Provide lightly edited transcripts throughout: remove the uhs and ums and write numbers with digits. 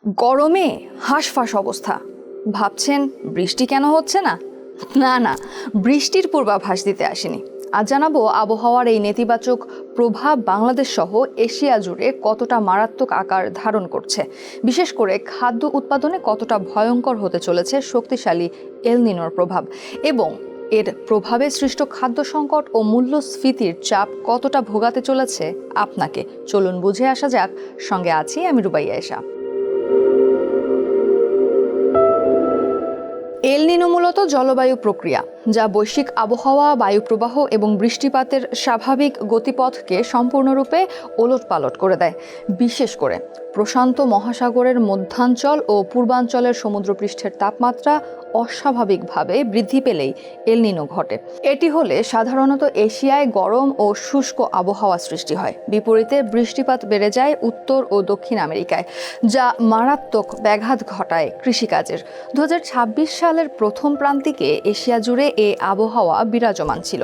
গরমে হাঁসফাঁস অবস্থা। ভাবছেন বৃষ্টি কেন হচ্ছে না? না, বৃষ্টির পূর্বাভাস দিতে আসেনি। আজ জানাবো আবহাওয়ার এই নেতিবাচক প্রভাব বাংলাদেশ সহ এশিয়া জুড়ে কতটা মারাত্মক আকার ধারণ করছে, বিশেষ করে খাদ্য উৎপাদনে কতটা ভয়ঙ্কর হতে চলেছে শক্তিশালী এল নিনোর প্রভাব, এবং এর প্রভাবে সৃষ্ট খাদ্য সংকট ও মূল্যস্ফীতির চাপ কতটা ভোগাতে চলেছে আপনাকে। চলুন বুঝে আসা যাক। সঙ্গে আছি আমি রুবাইয়া এশা। এল নিনো মূলত জলবায়ু প্রক্রিয়া, যা বৈশ্বিক আবহাওয়া, বায়ুপ্রবাহ এবং বৃষ্টিপাতের স্বাভাবিক গতিপথকে সম্পূর্ণরূপে ওলটপালট করে দেয়। বিশেষ করে প্রশান্ত মহাসাগরের মধ্যাঞ্চল ও পূর্বাঞ্চলের সমুদ্রপৃষ্ঠের তাপমাত্রা অস্বাভাবিকভাবে বৃদ্ধি পেলেই এল নিনো ঘটে। এটি হলে সাধারণত এশিয়ায় গরম ও শুষ্ক আবহাওয়া সৃষ্টি হয়। বিপরীতে বৃষ্টিপাত বেড়ে যায় উত্তর ও দক্ষিণ আমেরিকায়, যা মারাত্মক ব্যাঘাত ঘটায় কৃষিকাজের। 2026 সালের প্রথম প্রান্তিকে এশিয়া জুড়ে এই আবহাওয়া বিরাজমান ছিল।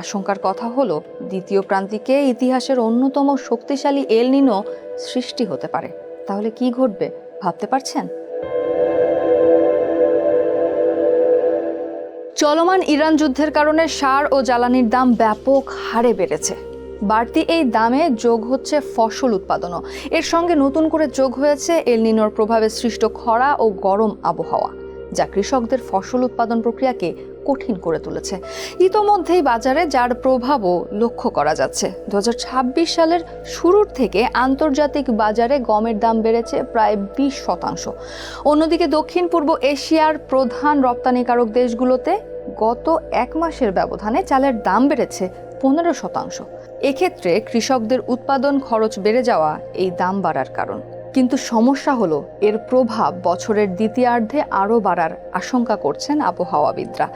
আশঙ্কার কথা হলো, দ্বিতীয় প্রান্তিকে ইতিহাসের অন্যতম শক্তিশালী এল নিনো সৃষ্টি হতে পারে। তাহলে কি ঘটবে ভাবতে পারছেন? চলমান ইরান যুদ্ধের কারণে সার ও জ্বালানির দাম ব্যাপক হারে বেড়েছে। বাড়তি এই দামে যোগ হচ্ছে ফসল উৎপাদনও। এর সঙ্গে নতুন করে যোগ হয়েছে এল নিনোর প্রভাবে সৃষ্ট খরা ও গরম আবহাওয়া, যা কৃষকদের ফসল উৎপাদন প্রক্রিয়াকে কঠিন করে তুলেছে। ইতোমধ্যেই বাজারে যার প্রভাবও লক্ষ্য করা যাচ্ছে। 2026 সালের শুরুর থেকে আন্তর্জাতিক বাজারে গমের দাম বেড়েছে প্রায় 20%। অন্যদিকে দক্ষিণ পূর্ব এশিয়ার প্রধান রপ্তানিকারক দেশগুলোতে গত এক মাসের ব্যবধানে চালের দাম বেড়েছে 15%। এক্ষেত্রে কৃষকদের উৎপাদন খরচ বেড়ে যাওয়া এই দাম বাড়ার কারণ। কিন্তু সমস্যা হলো, এর প্রভাব বছরের দ্বিতীয়ার্ধে আরও বাড়ার আশঙ্কা করছেন আবহাওয়াবিদরা।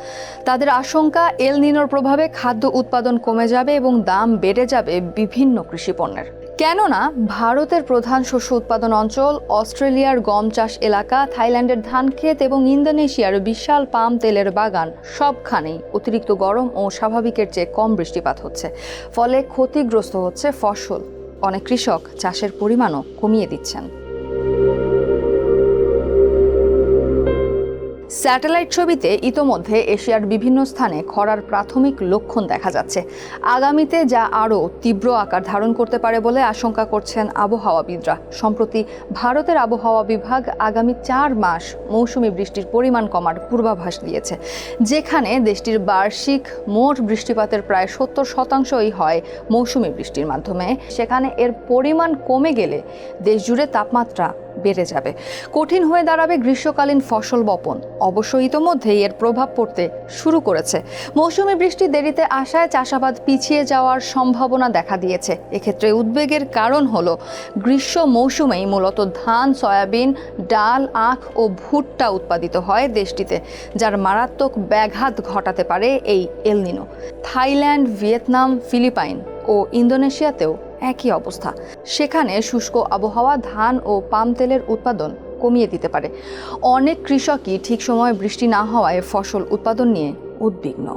তাদের আশঙ্কা, এল নিনোর প্রভাবে খাদ্য উৎপাদন কমে যাবে এবং দাম বেড়ে যাবে বিভিন্ন কৃষিপণ্যের। কেননা ভারতের প্রধান শস্য উৎপাদন অঞ্চল, অস্ট্রেলিয়ার গম চাষ এলাকা, থাইল্যান্ডের ধান ক্ষেত এবং ইন্দোনেশিয়ার বিশাল পাম তেলের বাগান সবখানেই অতিরিক্ত গরম ও স্বাভাবিকের চেয়ে কম বৃষ্টিপাত হচ্ছে। ফলে ক্ষতিগ্রস্ত হচ্ছে ফসল। অনেক কৃষক চাষের পরিমাণও কমিয়ে দিচ্ছেন। স্যাটেলাইট ছবিতে ইতোমধ্যে এশিয়ার বিভিন্ন স্থানে খরার প্রাথমিক লক্ষণ দেখা যাচ্ছে। আগামীতে যা আরও তীব্র আকার ধারণ করতে পারে বলে আশঙ্কা করছেন আবহাওয়াবিদরা। সম্প্রতি ভারতের আবহাওয়া বিভাগ আগামী 4 মাস মৌসুমি বৃষ্টির পরিমাণ কমার পূর্বাভাস দিয়েছে, যেখানে দেশটির বার্ষিক মোট বৃষ্টিপাতের প্রায় 70%ই হয় মৌসুমি বৃষ্টির মাধ্যমে। সেখানে এর পরিমাণ কমে গেলে দেশজুড়ে তাপমাত্রা বেড়ে যাবে। কঠিন হয়ে দাঁড়াবে গ্রীষ্মকালীন ফসল বপন। অবশ্য ইতোমধ্যেই এর প্রভাব পড়তে শুরু করেছে। মৌসুমি বৃষ্টি দেরিতে আসায় চাষাবাদ পিছিয়ে যাওয়ার সম্ভাবনা দেখা দিয়েছে। এক্ষেত্রে উদ্বেগের কারণ হলো, গ্রীষ্ম মৌসুমেই মূলত ধান, সয়াবিন, ডাল, আখ ও ভুট্টা উৎপাদিত হয় দেশটিতে, যার মারাত্মক ব্যাঘাত ঘটাতে পারে এই এল নিনো। থাইল্যান্ড, ভিয়েতনাম, ফিলিপাইন ও ইন্দোনেশিয়াতেও একই অবস্থা। সেখানে শুষ্ক আবহাওয়া ধান ও পাম তেলের উৎপাদন কমিয়ে দিতে পারে। অনেক কৃষকই ঠিক সময়ে বৃষ্টি না হওয়ায় ফসল উৎপাদন নিয়ে উদ্বিগ্ন।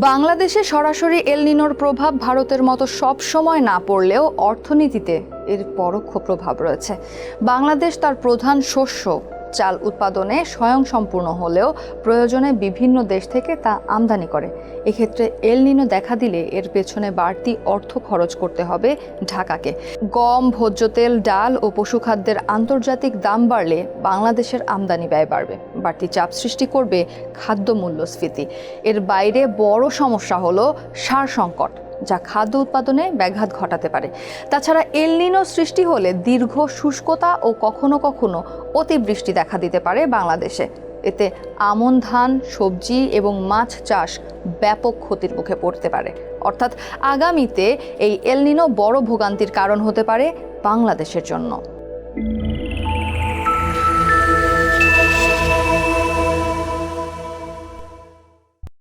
বাংলাদেশে সরাসরি এল নিনোর প্রভাব ভারতের মতো সব সময় না পড়লেও অর্থনীতিতে এর পরোক্ষ প্রভাব রয়েছে। বাংলাদেশ তার প্রধান শস্য চাল উৎপাদনে স্বয়ংসম্পূর্ণ হলেও প্রয়োজনে বিভিন্ন দেশ থেকে তা আমদানি করে। এক্ষেত্রে এল নিনো দেখা দিলে এর পেছনে বাড়তি অর্থ খরচ করতে হবে ঢাকাকে। গম, ভোজ্য তেল, ডাল ও পশুখাদ্যের আন্তর্জাতিক দাম বাড়লে বাংলাদেশের আমদানি ব্যয় বাড়বে। বাড়তি চাপ সৃষ্টি করবে খাদ্য মূল্যস্ফীতি। এর বাইরে বড় সমস্যা হলো সার সংকট, যা খাদ্য উৎপাদনে ব্যাঘাত ঘটাতে পারে। তাছাড়া এল নিনো সৃষ্টি হলে দীর্ঘ শুষ্কতা ও কখনো কখনো অতিবৃষ্টি দেখা দিতে পারে বাংলাদেশে। এতে আমন ধান, সবজি এবং মাছ চাষ ব্যাপক ক্ষতির মুখে পড়তে পারে। অর্থাৎ আগামীতে এই এল নিনো বড় ভোগান্তির কারণ হতে পারে বাংলাদেশের জন্য।